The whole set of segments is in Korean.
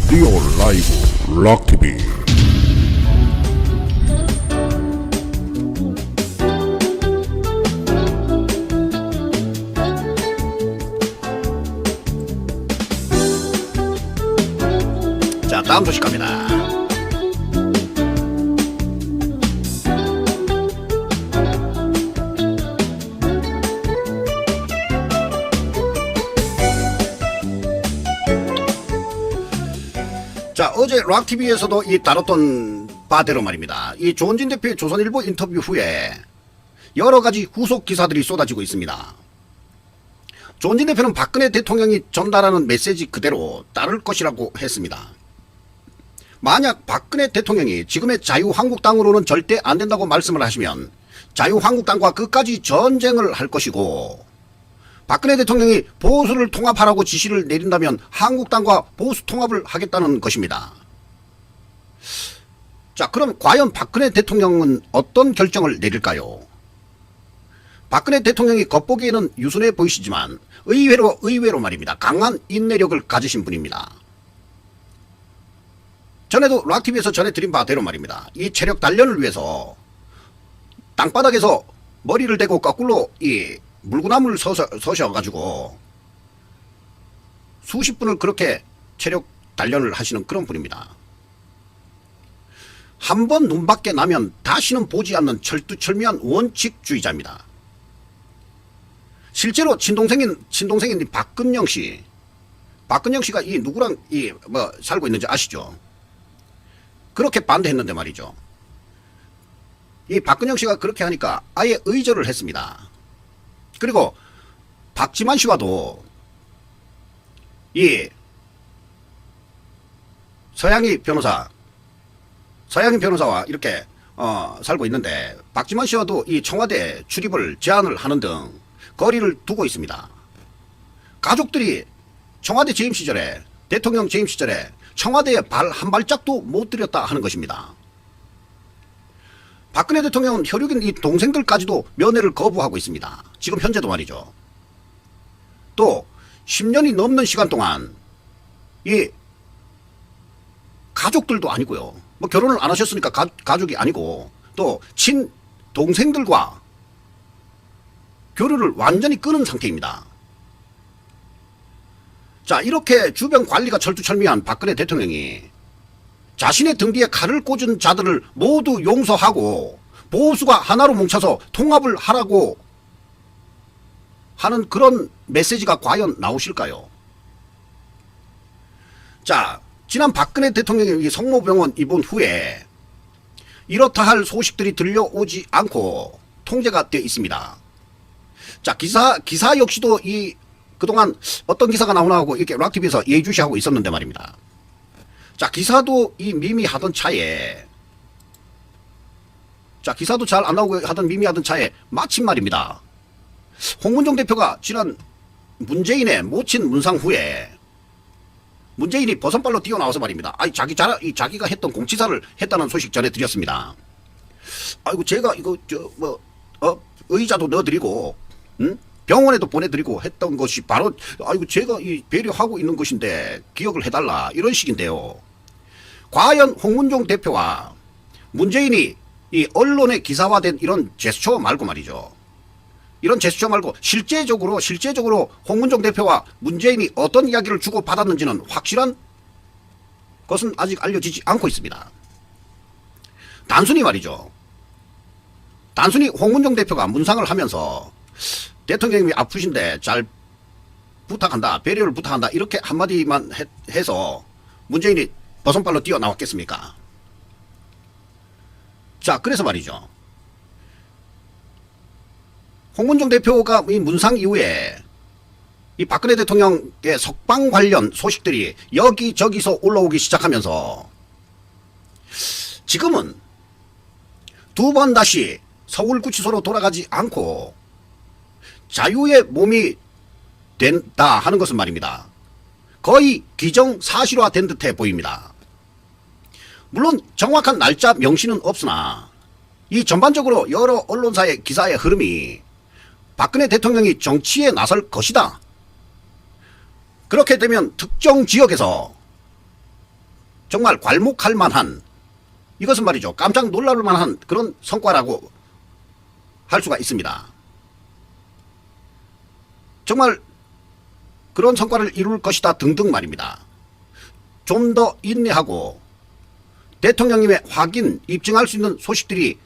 라디오 라이브 락TV. 자, 다음 소식 갑니다. 자, 어제 락TV에서도 이 다뤘던 바대로 말입니다. 이 조원진 대표의 조선일보 인터뷰 후에 여러 가지 후속 기사들이 쏟아지고 있습니다. 조원진 대표는 박근혜 대통령이 전달하는 메시지 그대로 따를 것이라고 했습니다. 만약 박근혜 대통령이 지금의 자유한국당으로는 절대 안 된다고 말씀을 하시면 자유한국당과 끝까지 전쟁을 할 것이고, 박근혜 대통령이 보수를 통합하라고 지시를 내린다면 한국당과 보수 통합을 하겠다는 것입니다. 자, 그럼 과연 박근혜 대통령은 어떤 결정을 내릴까요? 박근혜 대통령이 겉보기에는 유순해 보이시지만 의외로 말입니다. 강한 인내력을 가지신 분입니다. 전에도 락TV에서 전해드린 바대로 말입니다. 이 체력 단련을 위해서 땅바닥에서 머리를 대고 거꾸로 이 물구나무를 서셔가지고 수십 분을 그렇게 체력 단련을 하시는 그런 분입니다. 한 번 눈 밖에 나면 다시는 보지 않는 철두철미한 원칙주의자입니다. 실제로 친동생인 박근영 씨가 이 누구랑 살고 있는지 아시죠? 그렇게 반대했는데 말이죠. 이 박근영 씨가 그렇게 하니까 아예 의절을 했습니다. 그리고 박지만 씨와도 이 서양희 변호사와 이렇게 살고 있는데, 박지만 씨와도 이 청와대 출입을 제한을 하는 등 거리를 두고 있습니다. 가족들이 청와대 재임 시절에, 대통령 재임 시절에 청와대에 발 한 발짝도 못 들였다 하는 것입니다. 박근혜 대통령은 혈육인 이 동생들까지도 면회를 거부하고 있습니다. 지금 현재도 말이죠. 또 10년이 넘는 시간 동안 이 가족들도 아니고요. 뭐 결혼을 안 하셨으니까 가족이 아니고, 또 친동생들과 교류를 완전히 끊은 상태입니다. 자, 이렇게 주변 관리가 철두철미한 박근혜 대통령이 자신의 등 뒤에 칼을 꽂은 자들을 모두 용서하고 보수가 하나로 뭉쳐서 통합을 하라고 하는 그런 메시지가 과연 나오실까요? 자, 지난 박근혜 대통령이 성모병원 입원 후에 이렇다 할 소식들이 들려오지 않고 통제가 되어 있습니다. 자, 기사 역시도 그동안 어떤 기사가 나오나 하고 이렇게 락TV에서 예의주시하고 있었는데 말입니다. 자, 기사도 미미하던 차에, 기사도 잘 안 나오고 하던 미미하던 차에 마침 말입니다. 홍문종 대표가 지난 문재인의 모친 문상 후에 문재인이 버선발로 뛰어나와서 말입니다. 자기가 했던 공치사를 했다는 소식 전해드렸습니다. 아이고, 제가 의자도 넣어드리고, 병원에도 보내드리고 했던 것이 바로, 제가 배려하고 있는 것인데 기억을 해달라, 이런 식인데요. 과연 홍문종 대표와 문재인이 이 언론에 기사화된 이런 제스처 말고 말이죠. 이런 제스처 말고 실제적으로 홍문종 대표와 문재인이 어떤 이야기를 주고받았는지는 확실한 것은 아직 알려지지 않고 있습니다. 단순히 홍문종 대표가 문상을 하면서 대통령님이 아프신데 잘 부탁한다, 배려를 부탁한다, 이렇게 한마디만 해서 문재인이 버선발로 뛰어나왔겠습니까? 자, 그래서 말이죠. 홍문종 대표가 이 문상 이후에 이 박근혜 대통령의 석방 관련 소식들이 여기저기서 올라오기 시작하면서 지금은 두 번 다시 서울구치소로 돌아가지 않고 자유의 몸이 된다 하는 것은 말입니다. 거의 기정사실화된 듯해 보입니다. 물론 정확한 날짜 명시는 없으나 이 전반적으로 여러 언론사의 기사의 흐름이 박근혜 대통령이 정치에 나설 것이다, 그렇게 되면 특정 지역에서 정말 괄목할 만한, 이것은 말이죠, 깜짝 놀랄 만한 그런 성과라고 할 수가 있습니다. 정말 그런 성과를 이룰 것이다 등등 말입니다. 좀 더 인내하고 대통령님의 확인, 입증할 수 있는 소식들이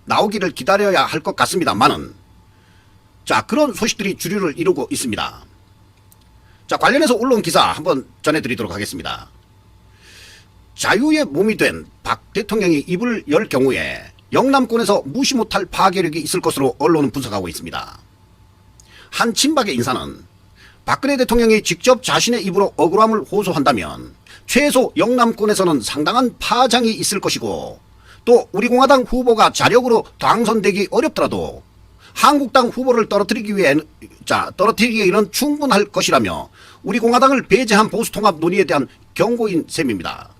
나오기를 기다려야 할 것 같습니다만은, 자, 그런 소식들이 주류를 이루고 있습니다. 자, 관련해서 올라온 기사 한번 전해드리도록 하겠습니다. 자유의 몸이 된 박 대통령이 입을 열 경우에 영남권에서 무시 못할 파괴력이 있을 것으로 언론은 분석하고 있습니다. 한 친박의 인사는 박근혜 대통령이 직접 자신의 입으로 억울함을 호소한다면 최소 영남권에서는 상당한 파장이 있을 것이고, 또 우리 공화당 후보가 자력으로 당선되기 어렵더라도 한국당 후보를 떨어뜨리기에는 충분할 것이라며 우리 공화당을 배제한 보수통합 논의에 대한 경고인 셈입니다.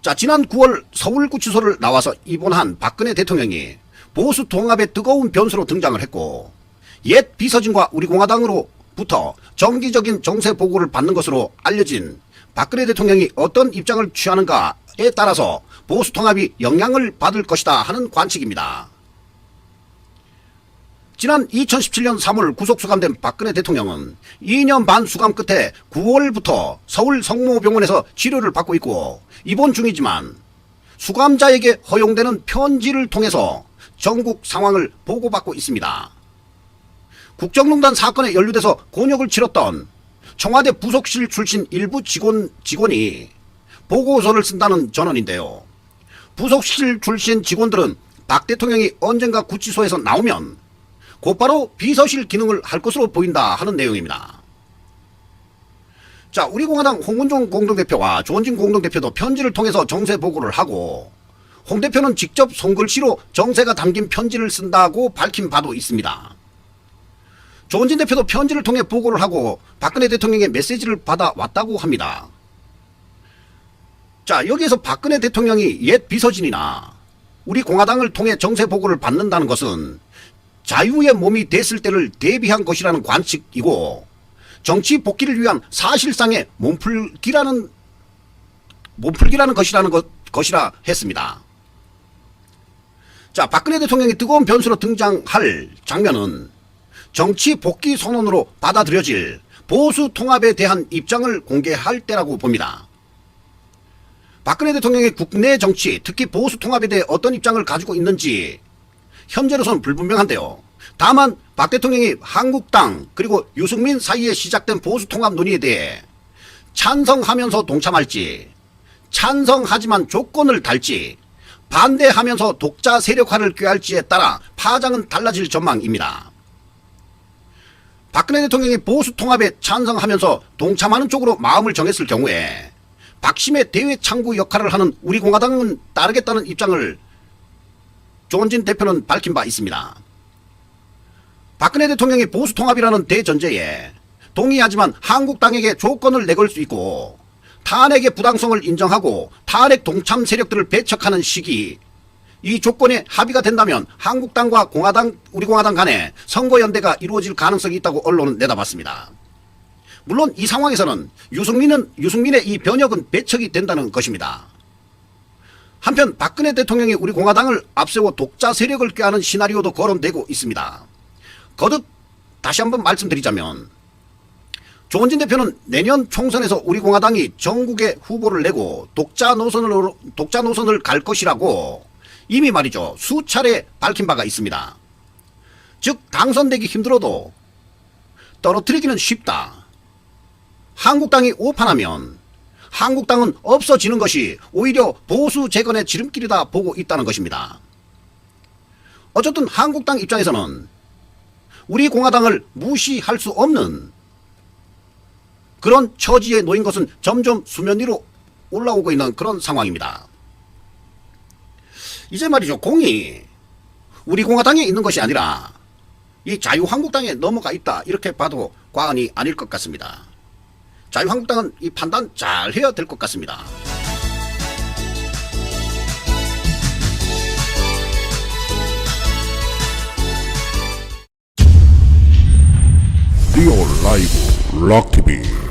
자, 지난 9월 서울구치소를 나와서 입원한 박근혜 대통령이 보수통합의 뜨거운 변수로 등장을 했고, 옛 비서진과 우리 공화당으로부터 정기적인 정세 보고를 받는 것으로 알려진 박근혜 대통령이 어떤 입장을 취하는가에 따라서 보수통합이 영향을 받을 것이다 하는 관측입니다. 지난 2017년 3월 구속 수감된 박근혜 대통령은 2년 반 수감 끝에 9월부터 서울 성모병원에서 치료를 받고 있고 입원 중이지만, 수감자에게 허용되는 편지를 통해서 전국 상황을 보고받고 있습니다. 국정농단 사건에 연루돼서 곤욕을 치렀던 청와대 부속실 출신 일부 직원이 보고서를 쓴다는 전언인데요. 부속실 출신 직원들은 박 대통령이 언젠가 구치소에서 나오면 곧바로 비서실 기능을 할 것으로 보인다 하는 내용입니다. 자, 우리 공화당 홍문종 공동대표와 조원진 공동대표도 편지를 통해서 정세 보고를 하고, 홍 대표는 직접 손글씨로 정세가 담긴 편지를 쓴다고 밝힌 바도 있습니다. 조원진 대표도 편지를 통해 보고를 하고 박근혜 대통령의 메시지를 받아왔다고 합니다. 자, 여기에서 박근혜 대통령이 옛 비서진이나 우리 공화당을 통해 정세 보고를 받는다는 것은 자유의 몸이 됐을 때를 대비한 것이라는 관측이고, 정치 복귀를 위한 사실상의 몸풀기라는 것이라 했습니다. 자, 박근혜 대통령이 뜨거운 변수로 등장할 장면은 정치 복귀 선언으로 받아들여질 보수 통합에 대한 입장을 공개할 때라고 봅니다. 박근혜 대통령이 국내 정치, 특히 보수 통합에 대해 어떤 입장을 가지고 있는지 현재로서는 불분명한데요. 다만 박 대통령이 한국당 그리고 유승민 사이에 시작된 보수 통합 논의에 대해 찬성하면서 동참할지, 찬성하지만 조건을 달지, 반대하면서 독자 세력화를 꾀할지에 따라 파장은 달라질 전망입니다. 박근혜 대통령이 보수 통합에 찬성하면서 동참하는 쪽으로 마음을 정했을 경우에 박심의 대외 창구 역할을 하는 우리 공화당은 따르겠다는 입장을 조원진 대표는 밝힌 바 있습니다. 박근혜 대통령이 보수 통합이라는 대전제에 동의하지만 한국당에게 조건을 내걸 수 있고, 탄핵의 부당성을 인정하고 탄핵 동참 세력들을 배척하는 시기, 이 조건에 합의가 된다면 한국당과 우리 공화당 간에 선거연대가 이루어질 가능성이 있다고 언론은 내다봤습니다. 물론 이 상황에서는 유승민의 이 변혁은 배척이 된다는 것입니다. 한편 박근혜 대통령이 우리 공화당을 앞세워 독자 세력을 꾀하는 시나리오도 거론되고 있습니다. 거듭 다시 한번 말씀드리자면, 조원진 대표는 내년 총선에서 우리 공화당이 전국에 후보를 내고 독자 노선을 갈 것이라고 이미 말이죠, 수차례 밝힌 바가 있습니다. 즉 당선되기 힘들어도 떨어뜨리기는 쉽다. 한국당이 오판하면 한국당은 없어지는 것이 오히려 보수 재건의 지름길이다 보고 있다는 것입니다. 어쨌든 한국당 입장에서는 우리 공화당을 무시할 수 없는 그런 처지에 놓인 것은 점점 수면 위로 올라오고 있는 그런 상황입니다. 이제 말이죠, 공이 우리 공화당에 있는 것이 아니라 이 자유한국당에 넘어가 있다, 이렇게 봐도 과언이 아닐 것 같습니다. 자유한국당은 이 판단 잘 해야 될 것 같습니다. 리오 라이브 락TV